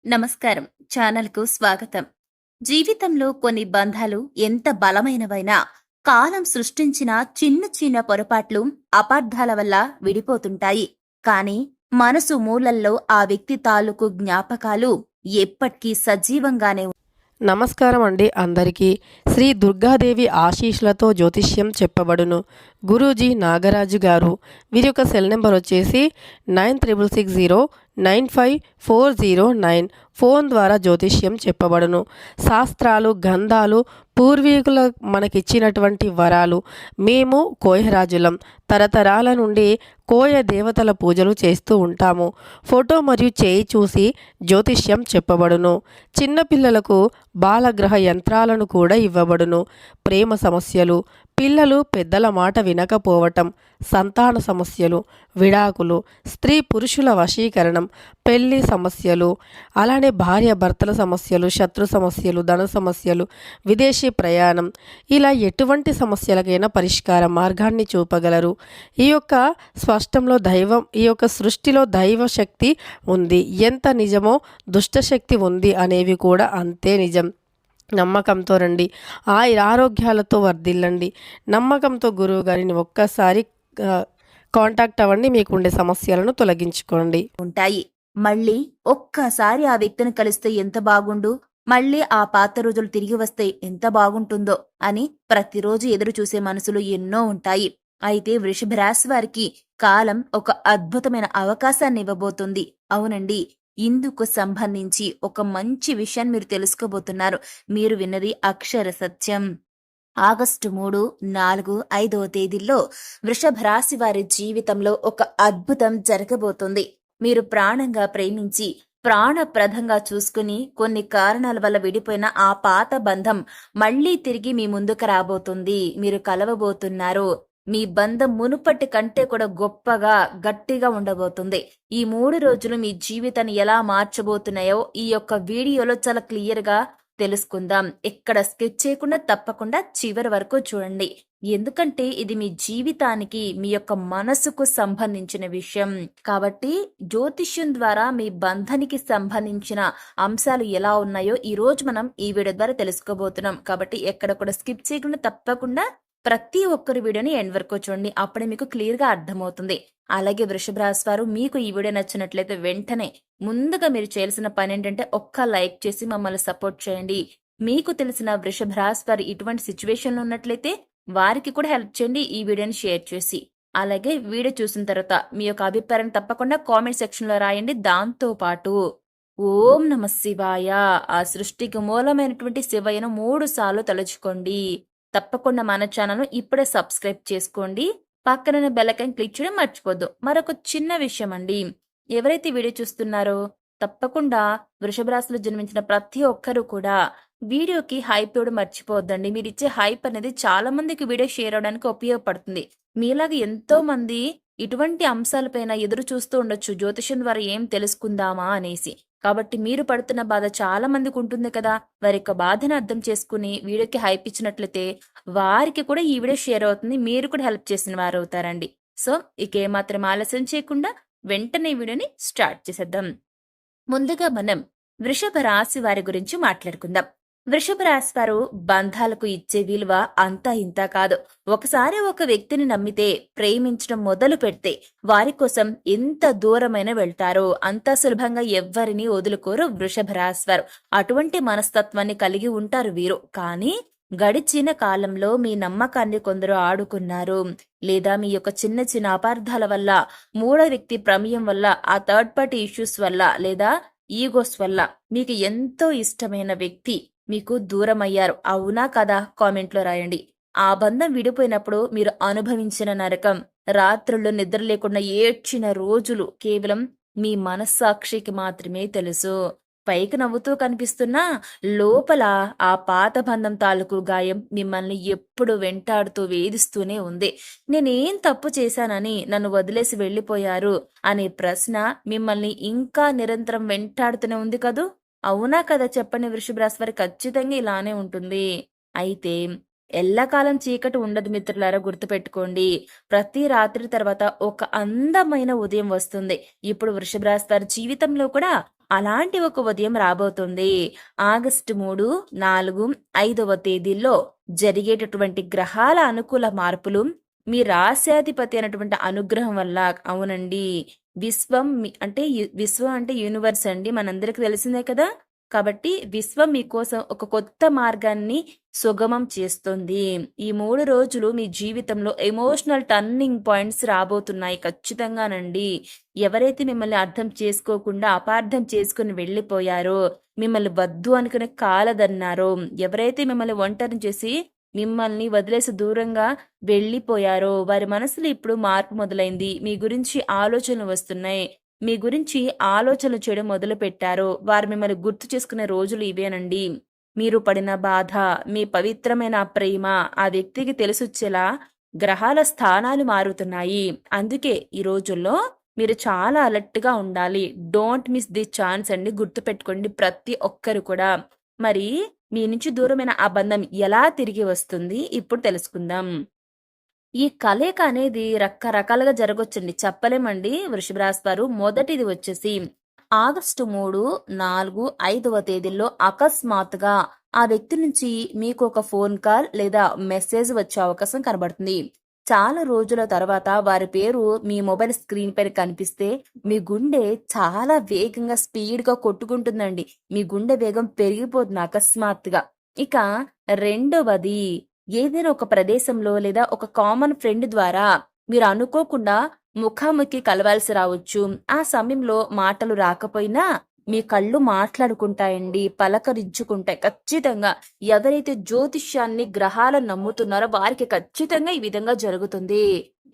నమస్కారం. ఛానల్‌కు స్వాగతం. జీవితంలో కొన్ని బంధాలు ఎంత బలమైనవైనా కాలం సృష్టించిన చిన్న చిన్న పొరపాట్లు, అపార్థాల వల్ల విడిపోతుంటాయి. కానీ మనసు మూలల్లో ఆ వ్యక్తి తాలూకు జ్ఞాపకాలు ఎప్పటికీ సజీవంగానే నమస్కారం అండి అందరికీ. శ్రీ దుర్గాదేవి ఆశీస్సులతో జ్యోతిష్యం చెప్పబడును. గురూజీ నాగరాజు గారు. వీరి యొక్క సెల్ నెంబర్ వచ్చేసి 9660954009. ఫోన్ ద్వారా జ్యోతిష్యం చెప్పబడును. శాస్త్రాలు, గంధాలు, పూర్వీకుల మనకిచ్చినటువంటి వరాలు. మేము కోయరాజులం. తరతరాల నుండి కోయ దేవతల పూజలు చేస్తూ ఉంటాము. ఫోటో మరియు చేయి చూసి జ్యోతిష్యం చెప్పబడును. చిన్నపిల్లలకు బాలగ్రహ యంత్రాలను కూడా ఇవ్వబడును. ప్రేమ సమస్యలు, పిల్లలు పెద్దల మాట వినకపోవటం, సంతాన సమస్యలు, విడాకులు, స్త్రీ పురుషుల వశీకరణం, పెళ్లి సమస్యలు, అలానే భార్య భర్తల సమస్యలు, శత్రు సమస్యలు, ధన సమస్యలు, విదేశీ ప్రయాణం, ఇలా ఎటువంటి సమస్యలకైనా పరిష్కార మార్గాన్ని చూపగలరు. ఈ యొక్క స్పష్టంలో దైవం, ఈ యొక్క సృష్టిలో దైవ శక్తి ఉంది. ఎంత నిజమో దుష్టశక్తి ఉంది అనేవి కూడా అంతే నిజం. నమ్మకంతో రండి, ఆరోగ్యాలతో వర్ధిల్లండి. నమ్మకంతో గురువు గారిని ఒక్కసారి కాంటాక్ట్ అవ్వండి. మీకు ఉండే సమస్యలను తొలగించుకోండి. ఉంటాయి. మళ్ళీ ఒక్కసారి ఆ వ్యక్తిని కలిస్తే ఎంత బాగుండు, మళ్ళీ ఆ పాత రోజులు తిరిగి వస్తే ఎంత బాగుంటుందో అని ప్రతిరోజు ఎదురు చూసే మనసులు ఎన్నో ఉంటాయి. అయితే వృషభ రాశి వారికి కాలం ఒక అద్భుతమైన అవకాశాన్ని ఇవ్వబోతుంది. అవునండి, ఇందుకు సంబంధించి ఒక మంచి విషయాన్ని మీరు తెలుసుకోబోతున్నారు. మీరు విన్నది అక్షర సత్యం. ఆగస్టు 3, 4, 5వ తేదీల్లో వృషభ రాశి వారి జీవితంలో ఒక అద్భుతం జరగబోతుంది. మీరు ప్రాణంగా ప్రేమించి ప్రాణప్రదంగా చూసుకుని కొన్ని కారణాల వల్ల విడిపోయిన ఆ పాత బంధం మళ్లీ తిరిగి మీ ముందుకు రాబోతుంది. మీరు కలవబోతున్నారు. మీ బంధం మునుపటి కంటే కూడా గొప్పగా, గట్టిగా ఉండబోతుంది. ఈ 3 రోజులు మీ జీవితాన్ని ఎలా మార్చబోతున్నాయో ఈ యొక్క వీడియోలో చాలా క్లియర్ గా తెలుసుకుందాం. ఎక్కడ స్కిప్ చేయకుండా తప్పకుండా చివరి వరకు చూడండి. ఎందుకంటే ఇది మీ జీవితానికి, మీ యొక్క మనసుకు సంబంధించిన విషయం కాబట్టి జ్యోతిష్యం ద్వారా మీ బంధానికి సంబంధించిన అంశాలు ఎలా ఉన్నాయో ఈ రోజు మనం ఈ వీడియో ద్వారా తెలుసుకోబోతున్నాం. కాబట్టి ఎక్కడ కూడా స్కిప్ చేయకుండా తప్పకుండా ప్రతి ఒక్కరి వీడియోని ఎండ్ వరకు చూడండి. అప్పుడే మీకు క్లియర్ గా అర్థమవుతుంది. అలాగే వృషభ రాశి వారు, మీకు ఈ వీడియో నచ్చినట్లయితే వెంటనే ముందుగా మీరు చేయాల్సిన పని ఏంటంటే ఒక్క లైక్ చేసి మమ్మల్ని సపోర్ట్ చేయండి. మీకు తెలిసిన వృషభ రాశి వారు ఇటువంటి సిచ్యువేషన్ లో ఉన్నట్లయితే వారికి కూడా హెల్ప్ చేయండి ఈ వీడియోని షేర్ చేసి. అలాగే వీడియో చూసిన తర్వాత మీ యొక్క అభిప్రాయం తప్పకుండా కామెంట్ సెక్షన్ లో రాయండి. దాంతో పాటు ఓం నమ శివాయ, ఆ సృష్టికి మూలమైనటువంటి శివయ్యను 3 సార్లు తలుచుకోండి. తప్పకుండా మన ఛానల్ను ఇప్పుడే సబ్స్క్రైబ్ చేసుకోండి. పక్కన బెల్ ఐకాన్ క్లిక్ చేయడం మర్చిపోద్దు. మరొక చిన్న విషయం అండి, ఎవరైతే వీడియో చూస్తున్నారో తప్పకుండా వృషభ రాశిలో జన్మించిన ప్రతి ఒక్కరూ కూడా వీడియోకి హైప్ ఇవ్వడం మర్చిపోవద్దండి. మీరు ఇచ్చే హైప్ అనేది చాలా మందికి వీడియో షేర్ అవడానికి ఉపయోగపడుతుంది. మీలాగా ఎంతో మంది ఇటువంటి అంశాలపైన ఎదురు చూస్తూ ఉండొచ్చు, జ్యోతిషం ద్వారా ఏం తెలుసుకుందామా అనేసి. కాబట్టి మీరు పడుతున్న బాధ చాలా మందికి ఉంటుంది కదా. వారి యొక్క బాధను అర్థం చేసుకుని వీడియోకి హైప్ ఇచ్చినట్లయితే వారికి కూడా ఈ వీడియో షేర్ అవుతుంది. మీరు కూడా హెల్ప్ చేసిన వారు అవుతారండి. సో ఇక ఏమాత్రం ఆలస్యం చేయకుండా వెంటనే వీడియోని స్టార్ట్ చేసేద్దాం. ముందుగా మనం వృషభ రాశి వారి గురించి మాట్లాడుకుందాం. వృషభ రాశి వారు బంధాలకు ఇచ్చే విలువ అంతా ఇంతా కాదు. ఒకసారి ఒక వ్యక్తిని నమ్మితే, ప్రేమించడం మొదలు పెడితే వారి కోసం ఎంత దూరమైన వెళ్తారో అంత సులభంగా ఎవ్వరిని వదులుకోరు వృషభ రాశి వారు. అటువంటి మనస్తత్వాన్ని కలిగి ఉంటారు వీరు. కానీ గడిచిన కాలంలో మీ నమ్మకాన్ని కొందరు ఆడుకున్నారు, లేదా మీ యొక్క చిన్న చిన్న అపార్థాల వల్ల, మూడో వ్యక్తి ప్రమేయం వల్ల, ఆ థర్డ్ పార్టీ ఇష్యూస్ వల్ల, లేదా ఈగోస్ వల్ల మీకు ఎంతో ఇష్టమైన వ్యక్తి మీకు దూరం అయ్యారు. అవునా కదా? కామెంట్లో రాయండి. ఆ బంధం విడిపోయినప్పుడు మీరు అనుభవించిన నరకం, రాత్రుల్లో నిద్ర లేకుండా ఏడ్చిన రోజులు కేవలం మీ మనస్సాక్షికి మాత్రమే తెలుసు. పైకి నవ్వుతూ కనిపిస్తున్నా లోపల ఆ పాత బంధం తాలూకు గాయం మిమ్మల్ని ఎప్పుడు వెంటాడుతూ వేధిస్తూనే ఉంది. నేనేం తప్పు చేశానని నన్ను వదిలేసి వెళ్లిపోయారు అనే ప్రశ్న మిమ్మల్ని ఇంకా నిరంతరం వెంటాడుతూనే ఉంది కదూ. అవునా కదా? చెప్పండి. వృషభ రాశి వారికి ఖచ్చితంగా ఇలానే ఉంటుంది. అయితే ఎల్లకాలం చీకటి ఉండదు మిత్రులారా, గుర్తుపెట్టుకోండి. ప్రతి రాత్రి తర్వాత ఒక అందమైన ఉదయం వస్తుంది. ఇప్పుడు వృషభ రాశి వారి జీవితంలో కూడా అలాంటి ఒక ఉదయం రాబోతుంది. ఆగస్టు 3, 4, 5వ తేదీల్లో జరిగేటటువంటి గ్రహాల అనుకూల మార్పులు మీ రాశ్యాధిపతి అయినటువంటి అనుగ్రహం వల్ల అవునండి. విశ్వం అంటే యూనివర్స్ అండి. మనందరికి తెలిసిందే కదా! కాబట్టి విశ్వం మీకోసం ఒక కొత్త మార్గాన్ని సుగమం చేస్తుంది. ఈ 3 రోజులు మీ జీవితంలో ఎమోషనల్ టర్నింగ్ పాయింట్స్ రాబోతున్నాయి ఖచ్చితంగానండి. ఎవరైతే మిమ్మల్ని అర్థం చేసుకోకుండా అపార్థం చేసుకొని వెళ్ళిపోయారో, మిమ్మల్ని వద్దు అనుకుని కాలదన్నారో, ఎవరైతే మిమ్మల్ని ఒంటరిని చేసి మిమ్మల్ని వదిలేసి దూరంగా వెళ్ళిపోయారో, వారి మనసులో ఇప్పుడు మార్పు మొదలైంది. మీ గురించి ఆలోచనలు వస్తున్నాయి. మీ గురించి ఆలోచనలు చేయడం మొదలుపెట్టారు. వారు మిమ్మల్ని గుర్తు చేసుకునే రోజులు ఇవేనండి. మీరు పడిన బాధ, మీ పవిత్రమైన ప్రేమ ఆ వ్యక్తికి తెలిసొచ్చేలా గ్రహాల స్థానాలు మారుతున్నాయి. అందుకే ఈ రోజుల్లో మీరు చాలా అలర్ట్‌గా ఉండాలి. డోంట్ మిస్ ది ఛాన్స్ అండి. గుర్తుపెట్టుకోండి ప్రతి ఒక్కరు కూడా. మరి మీ నుంచి దూరమైన ఆ బంధం ఎలా తిరిగి వస్తుంది ఇప్పుడు తెలుసుకుందాం. ఈ కలయిక అనేది రకరకాలుగా జరగొచ్చండి. చెప్పలేమండి. వృషభ రాశి వారు మొదటిది వచ్చేసి ఆగస్టు 3, 4, 5వ తేదీల్లో అకస్మాత్తుగా ఆ వ్యక్తి నుంచి మీకు ఒక ఫోన్ కాల్ లేదా మెసేజ్ వచ్చే అవకాశం కనబడుతుంది. చాలా రోజుల తర్వాత వారి పేరు మీ మొబైల్ స్క్రీన్ పైన కనిపిస్తే మీ గుండె చాలా వేగంగా స్పీడ్‌గా కొట్టుకుంటుందండి. మీ గుండె వేగం పెరిగిపోతుంది అకస్మాత్తుగా. ఇక రెండవది ఏదైనా ఒక ప్రదేశంలో లేదా ఒక కామన్ ఫ్రెండ్ ద్వారా మీరు అనుకోకుండా ముఖాముఖి కలవాల్సి రావచ్చు. ఆ సమయంలో మాటలు రాకపోయినా మీ కళ్ళు మాట్లాడుకుంటాయండి, పలకరించుకుంటాయి. ఖచ్చితంగా ఎవరైతే జ్యోతిష్యాన్ని, గ్రహాలను నమ్ముతున్నారో వారికి ఖచ్చితంగా ఈ విధంగా జరుగుతుంది.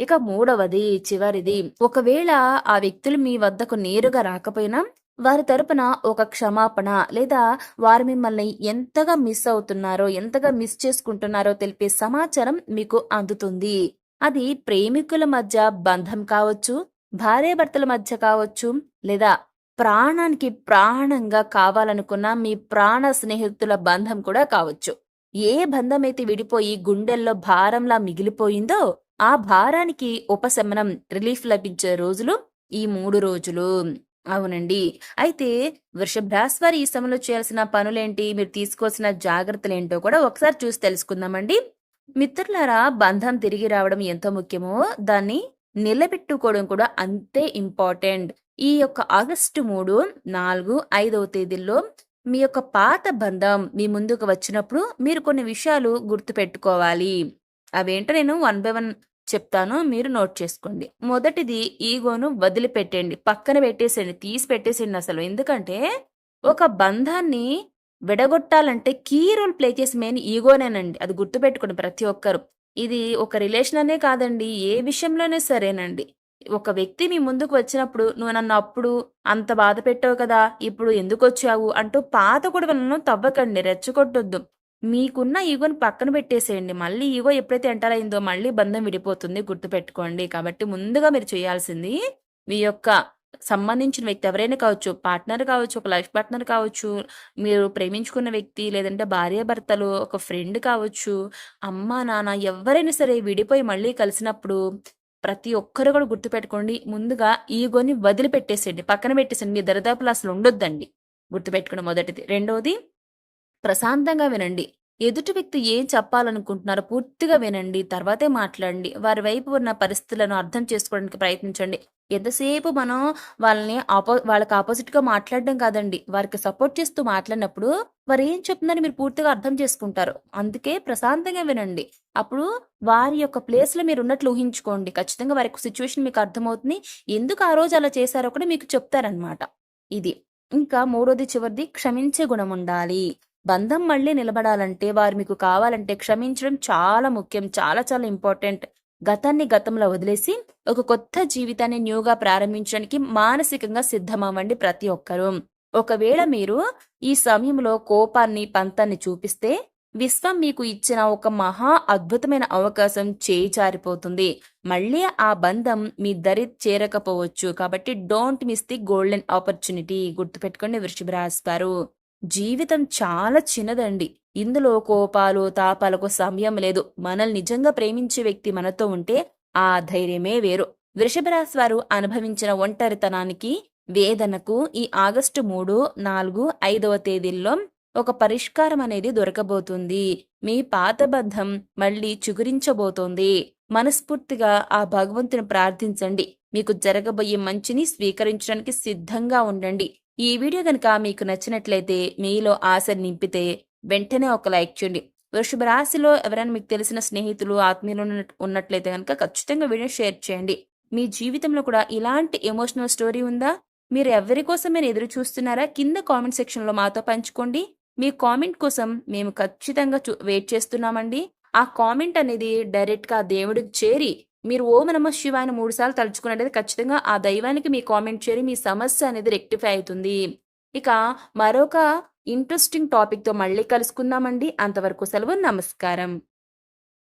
ఇక మూడవది, చివరిది, ఒకవేళ ఆ వ్యక్తులు మీ వద్దకు నేరుగా రాకపోయినా వారి తరపున ఒక క్షమాపణ లేదా వారు మిమ్మల్ని ఎంతగా మిస్ అవుతున్నారో, ఎంతగా మిస్ చేసుకుంటున్నారో తెలిపే సమాచారం మీకు అందుతుంది. అది ప్రేమికుల మధ్య బంధం కావచ్చు, భార్యాభర్తల మధ్య కావచ్చు, లేదా ప్రాణానికి ప్రాణంగా కావాలనుకున్న మీ ప్రాణ స్నేహితుల బంధం కూడా కావచ్చు. ఏ బంధమైతే విడిపోయి గుండెల్లో భారంలా మిగిలిపోయిందో ఆ భారానికి ఉపశమనం, రిలీఫ్ లభించే రోజులు ఈ 3 రోజులు. అవునండి. అయితే వృషభ రాశి వారు ఈ సమయంలో చేయాల్సిన పనులేంటి, మీరు తీసుకోవాల్సిన జాగ్రత్తలేంటో కూడా ఒకసారి చూసి తెలుసుకుందామండి. మిత్రులారా, బంధం తిరిగి రావడం ఎంత ముఖ్యమో దాన్ని నిలబెట్టుకోవడం కూడా అంతే ఇంపార్టెంట్. ఈ యొక్క ఆగస్టు 3, 4, 5వ తేదీల్లో మీ యొక్క పాత బంధం మీ ముందుకు వచ్చినప్పుడు మీరు కొన్ని విషయాలు గుర్తుపెట్టుకోవాలి. అవేంటో నేను వన్ బై వన్ చెప్తాను, మీరు నోట్ చేసుకోండి. మొదటిది, ఈగోను వదిలిపెట్టండి, పక్కన పెట్టేసేయండి, తీసి పెట్టేసేయండి అసలు. ఎందుకంటే ఒక బంధాన్ని విడగొట్టాలంటే కీ రోల్ ప్లే చేసి మెయిన్ ఈగోనేనండి. అది గుర్తుపెట్టుకోండి ప్రతి ఒక్కరు. ఇది ఒక రిలేషన్ అనే కాదండి, ఏ విషయంలోనే సరేనండి. ఒక వ్యక్తి మీ ముందుకు వచ్చినప్పుడు నువ్వు నన్ను అప్పుడు అంత బాధ పెట్టావు కదా, ఇప్పుడు ఎందుకు వచ్చావు అంటూ పాత గొడవలను తవ్వకండి, రెచ్చగొట్టొద్దు. మీకున్న ఈగోని పక్కన పెట్టేసేయండి. మళ్ళీ ఈగో ఎప్పుడైతే ఎంటర్ అయిందో మళ్ళీ బంధం విడిపోతుంది, గుర్తుపెట్టుకోండి. కాబట్టి ముందుగా మీరు చేయాల్సింది మీ యొక్క సంబంధించిన వ్యక్తి ఎవరైనా కావచ్చు, పార్ట్నర్ కావచ్చు, ఒక లైఫ్ పార్ట్నర్ కావచ్చు, మీరు ప్రేమించుకున్న వ్యక్తి, లేదంటే భార్యాభర్తలు, ఒక ఫ్రెండ్ కావచ్చు, అమ్మా నాన్న ఎవరైనా సరే విడిపోయి మళ్ళీ కలిసినప్పుడు ప్రతి ఒక్కరు కూడా గుర్తుపెట్టుకోండి, ముందుగా ఈగోని వదిలిపెట్టేసేయండి, పక్కన పెట్టేసేయండి. మీ దరిదాపులు అసలు ఉండొద్దండి. గుర్తుపెట్టుకోండి మొదటిది. రెండవది, ప్రశాంతంగా వినండి. ఎదుటి వ్యక్తి ఏం చెప్పాలనుకుంటున్నారో పూర్తిగా వినండి. తర్వాతే మాట్లాడండి. వారి వైపు ఉన్న పరిస్థితులను అర్థం చేసుకోవడానికి ప్రయత్నించండి. ఎంతసేపు మనం వాళ్ళకి ఆపోజిట్‌గా మాట్లాడడం కాదండి, వారికి సపోర్ట్ చేస్తూ మాట్లాడినప్పుడు వారు ఏం చెప్తున్నారో మీరు పూర్తిగా అర్థం చేసుకుంటారు. అందుకే ప్రశాంతంగా వినండి. అప్పుడు వారి యొక్క ప్లేస్‌లో మీరున్నట్లు ఊహించుకోండి. ఖచ్చితంగా వారి యొక్క సిట్యుయేషన్ మీకు అర్థమవుతుంది. ఎందుకు ఆ రోజు అలా చేశారో కూడా మీకు చెప్తారనమాట. ఇది. ఇంకా మూడోది, చివరిది, క్షమించే గుణం ఉండాలి. బంధం మళ్ళీ నిలబడాలంటే, వారు మీకు కావాలంటే క్షమించడం చాలా ముఖ్యం. చాలా చాలా ఇంపార్టెంట్. గతాన్ని గతంలో వదిలేసి ఒక కొత్త జీవితాన్ని న్యూగా ప్రారంభించడానికి మానసికంగా సిద్ధమవ్వండి ప్రతి ఒక్కరూ. ఒకవేళ మీరు ఈ సమయంలో కోపాన్ని, పంతాన్ని చూపిస్తే విశ్వం మీకు ఇచ్చిన ఒక మహా అద్భుతమైన అవకాశం చేయి జారిపోతుంది. మళ్ళీ ఆ బంధం మీ దరి చేరకపోవచ్చు. కాబట్టి don't miss the golden opportunity. గుర్తుపెట్టుకోండి వృషభ రాశి వారు. జీవితం చాలా చిన్నదండి. ఇందులో కోపాలు, తాపాలకు సమయం లేదు. మనల్ని నిజంగా ప్రేమించే వ్యక్తి మనతో ఉంటే ఆ ధైర్యమే వేరు. వృషభ రాశి వారు అనుభవించిన ఒంటరితనానికి వేదనకు ఈ ఆగస్టు 3, 4, 5వ తేదీల్లో ఒక పరిష్కారం అనేది దొరకబోతుంది. మీ పాత బంధం మళ్ళీ చిగురించబోతోంది. మనస్ఫూర్తిగా ఆ భగవంతుని ప్రార్థించండి. మీకు జరగబోయే మంచిని స్వీకరించడానికి సిద్ధంగా ఉండండి. ఈ వీడియో గనుక మీకు నచ్చినట్లయితే, మీలో ఆశ నింపితే వెంటనే ఒక లైక్ చేయండి. వృషభ రాశిలో ఎవరైనా మీకు తెలిసిన స్నేహితులు, ఆత్మీయులు ఉన్నట్లయితే కనుక ఖచ్చితంగా వీడియో షేర్ చేయండి. మీ జీవితంలో కూడా ఇలాంటి ఎమోషనల్ స్టోరీ ఉందా? మీరు ఎవరి కోసమైనా ఎదురు చూస్తున్నారా? కింద కామెంట్ సెక్షన్‌లో మాతో పంచుకోండి. మీ కామెంట్ కోసం మేము ఖచ్చితంగా వెయిట్ చేస్తున్నామండి. ఆ కామెంట్ అనేది డైరెక్ట్‌గా ఆ దేవుడికి చేరి, మీరు ఓం నమః శివాయ అని 3 సార్లు తలుచుకున్నట్టయితే ఖచ్చితంగా ఆ దైవానికి మీ కామెంట్ చేరి మీ సమస్య అనేది రెక్టిఫై అయితుంది. ఇక మరొక ఇంట్రెస్టింగ్ టాపిక్‌తో మళ్ళీ కలుసుకుందామండి. అంతవరకు సెలవు. నమస్కారం.